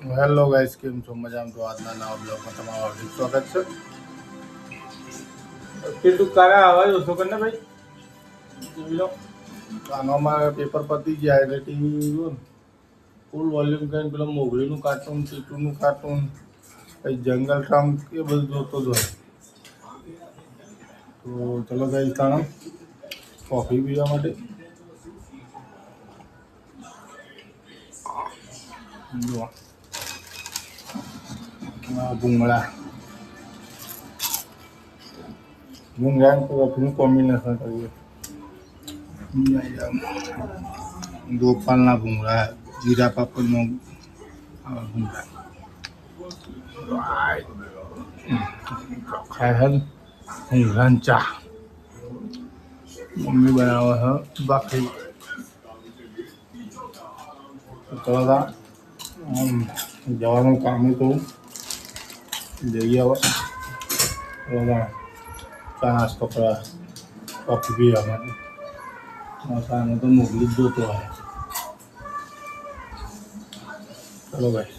Hello guys, કેમ છો? મજામાં? તો આજના નવા બ્લોગમાં તમારું હાર્દિક સ્વાગત છે. કે તું કારા અવાજ ઓછો કર ને ભાઈ. જોઈ લો કાનોમાં પેપર પતી ગયા એટલે ટીવી ફૂલ વોલ્યુમ કરીને પેલા મોગલીનું કાર્ટૂન, ટીટુનું કાર્ટૂન, પછી જંગલ રામ એ બધું જોતો જ હોય. તો ચલો ગાઈસ, તાણા કોફી પીવા માટે જો ભૂંગળા કોફીનું કોમ્બિનેશન કરીએ. ગોપાલના ભૂંગળા, જીરા પાપડનો ભૂંગળા ખાય છે. ભૂંગળાની ચા મમ્મી બનાવે છે બાકી ચલો જવાનું કામ હતું, જઈએ હવે. ચા નાસ્તો કરવા, કોફી પીવા માટે સામે તો મોકલી જ જોતો હોય. ચલો ભાઈ.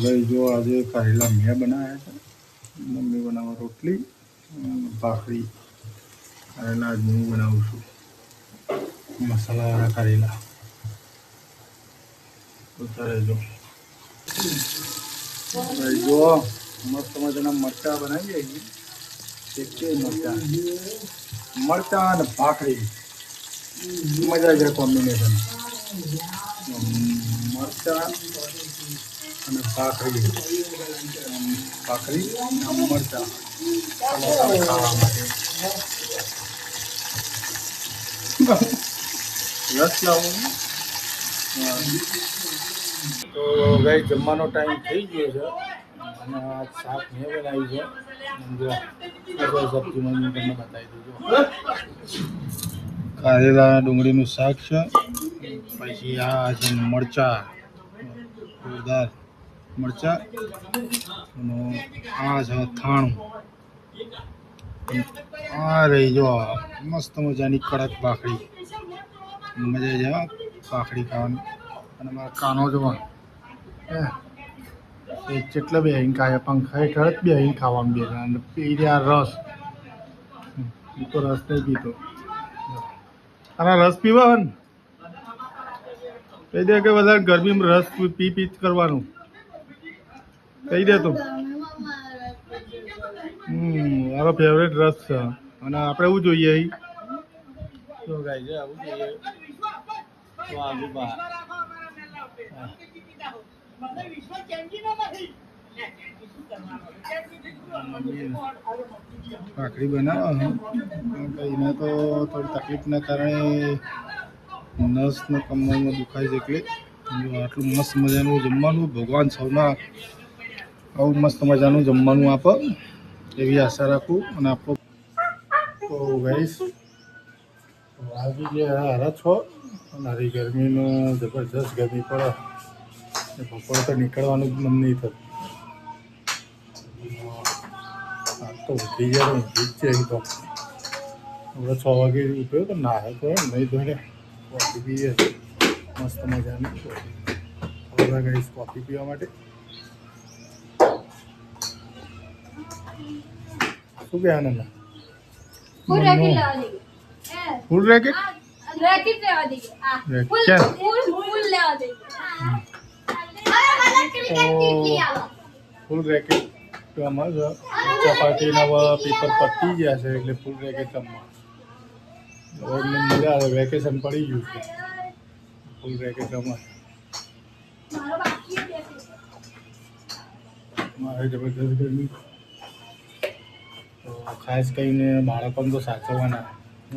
ભાઈ જો આજે કારેલા મેં બનાવ્યા છે, મમ્મી બનાવે રોટલી, ભાખરી. કારેલા આજ હું બનાવું છું, મસાલાવાળા કારેલા. ઉતારે જો ભાઈ, જો મસ્ત મજાના મરચાં બનાવીએ છીએ. મરચાં અને ભાખરી મજા આવી જાય કોમ્બિનેશન. મરચાં અને ભાખરી મરચાં ખાવા માટે રસ લાવો. તો ભાઈ જમવાનો ટાઈમ થઈ ગયો છે અને આ શાક મેં બનાવ્યું છે. સબ્જી મને તમને બતાવી દીધું. કારેલા ડુંગળીનું શાક છે, પછી આ છે મરચાં, જોરદાર મરચાં, અને આ છે અથાણું. આ રહી જો મસ્ત મજાની કડક ભાખરી. મજા આવી જાય ભાખરી ખાવાની. અને મારા કાનો જોવા જેટલા બે અહીં ખાય પંખા હેઠળ જ બે અહીં ખાવાનું બે અને પી રહ્યા રસ. હું તો રસ નહીં પીતો. અને રસ પીવા હોય ને કહી દે કે વધારે ગરમીમાં રસ પી કરવાનું કહી દે તું. મારો ફેવરેટ રસ છે. અને આપણે એવું જોઈએ અહીં તો ગાય છે આવું જોઈએ તો આગળ બહાર ભાખરી બનાવો એને તો થોડી તકલીફના કારણે નસને કમરમાં દુખાય છે. એટલે આટલું મસ્ત મજાનું જમવાનું ભગવાન સૌના આવું મસ્ત મજાનું જમવાનું આપો એવી આશા રાખું. અને આપો તો ગાઈસ વાગી ગયા 6:30 અને હારી ગરમીનું જબરજસ્ત ગરમી પડે. બપોરે તો નીકળવાનું જ મન નહીં થતું. તો ઉઠી ગયા ઊંઘી જ છે. તો હવે 6 વાગે ઉઠ્યો તો નાહે તો નહીં ધોઈને કોફી પીએ મસ્ત મજાની. હવે ગઈશ કોફી પીવા માટે. શું કે આનંદ ફૂલ રેકેટ ફૂલ રેકેટ રમવા ચપાટીના પેપર પતી ગયા છે એટલે ફૂલ રેકેટ રમવા. હવે મજા આવે, વેકેશન પડી ગયું છે, ફૂલ રેકેટ રમવા. મારે જબરદસ્ત ગરમી. તો ખાસ કરીને બાળકોને તો સાચવવાના.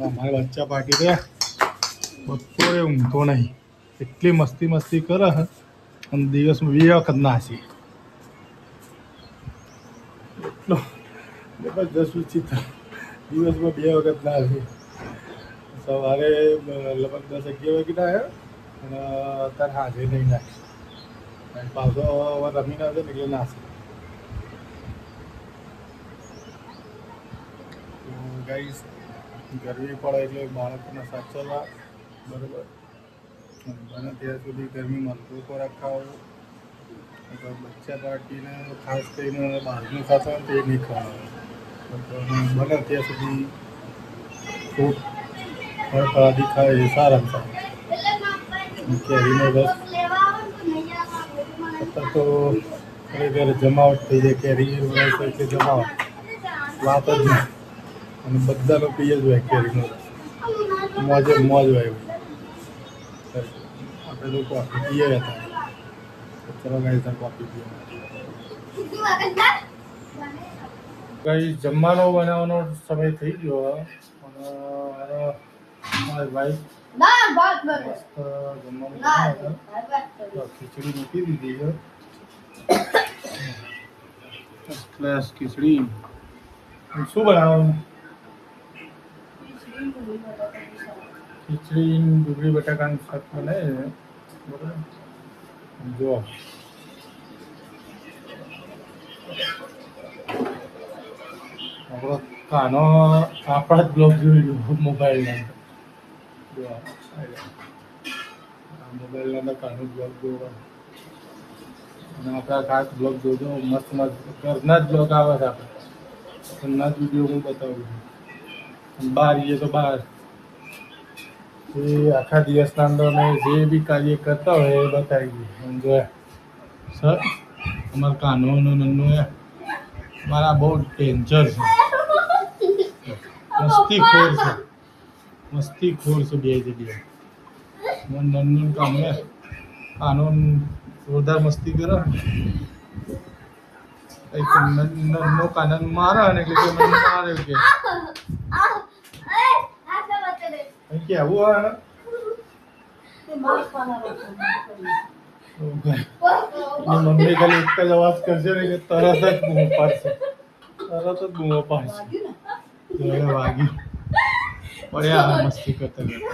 અમારે બચ્ચા પાર્ટી રહ્યા બપોરે ઊંઘતો નહીં, એટલી મસ્તી કરે અને દિવસમાં 2 વખત નાસી. એટલો જબરદસ્ત વિચિત્ર, દિવસમાં 2 વખત નાસી. સવારે લગભગ 10-11 વાગે નાહ્યો અને અત્યારે હાજરી નહીં નાખી. પાછો રમીને આવશે ને એટલે નાસી. ગાઈસ ગરમી પડે એટલે બાળકોને સાચવવા બરાબર. બને ત્યાં સુધી ગરમીમાં હલકો ખોરાક ખાવો. બચ્ચા પાર્ટીને ખાસ કરીને બહારનું ખાતા હોય તો એ નહીં ખાવાનું. બને ત્યાં સુધી ફ્રૂટ ફળ ફળાદી ખાય એ સારા સારા. કેરીનો રસ અત્યારે તો ખરેખર જમાવટ થઈ જાય. કેરી રસ હોય કે જમાવટ વાત જ નહીં. અને બધા લોકો પીએ જ હોય કેરીનો રસ. મોજે મોજ હોય એવું. આપણે લોકો કોફી પીએ હતા. ચલો ગાઈસ આ કોફી પીએ. ગાઈસ જમવાનો બનાવવાનો સમય થઈ ગયો અને મારી વાઈફ જમવાનું ખીચડી મૂકી દીધી છે. ક્લાસ ખીચડી શું બનાવવાનું? ખીચડી ડુંગળી બટાકાનું શાક બનાવીએ છે. બરાબર જો આપણો કાનો આપણા જ બ્લોગ જોઈ લો મોબાઈલના. મોબાઈલના કાનો બ્લોગ જોવા અને આપણા ખાસ બ્લોગ જોજો. મસ્ત મસ્ત ઘરના જ બ્લોગ આવે છે. આપણે ઘરના જ વિડીયો હું બતાવું છું. બહાર જઈએ તો બહાર એ આખા દિવસના અંદર અમે જે બી કાર્ય કરતા હોય એ બતાવી દઈએ. સમજો સર અમારા કાનોનો નન્નો મારા બહુ ડેન્જર છે. મસ્તીખોર છે. મસ્તીખોર છે બે જગ્યાએ. નન્નું કામને કાનો જોરદાર મસ્તી કરે. નન્નો કાનન મારે ને એટલે કે મને મારે કે કેવું આવે મમ્મી ખાલી એક જ અવાજ કરશે ને કે તરત જ બૂમો પાડશે. તરત જ બૂમો પાડશે. વાગ્યું પડ્યા મસ્તી કરતા ગાઈસ.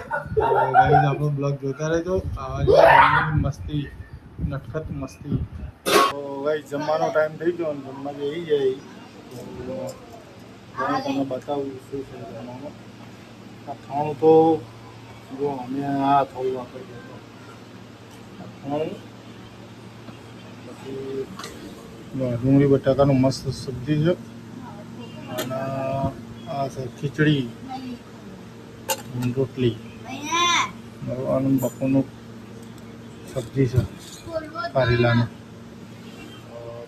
આપણો બ્લોગ જોતા રહેજો. આવા મસ્તી નટખટ મસ્તી. તો ગાઈસ જમવાનો ટાઈમ થઈ ગયો અને જમવા જઈ જાય તો તમને બતાવું શું છે જમવાનું. આ ખાણું તો જો અમે આ થોડું વાપરી ગયો ખાણું. પછી ડુંગળી બટાકાનું મસ્ત સબ્જી છે અને આ છે ખીચડી રોટલી અને બપોરનું સબ્જી છે કારેલાનું.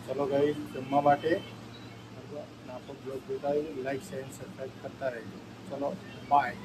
ચલો ગાઈસ જમવા માટે આપણો બ્લોગ જોતા લાઈક શેર સબસ્ક્રાઈબ કરતા રહેજો. ચલો બાય.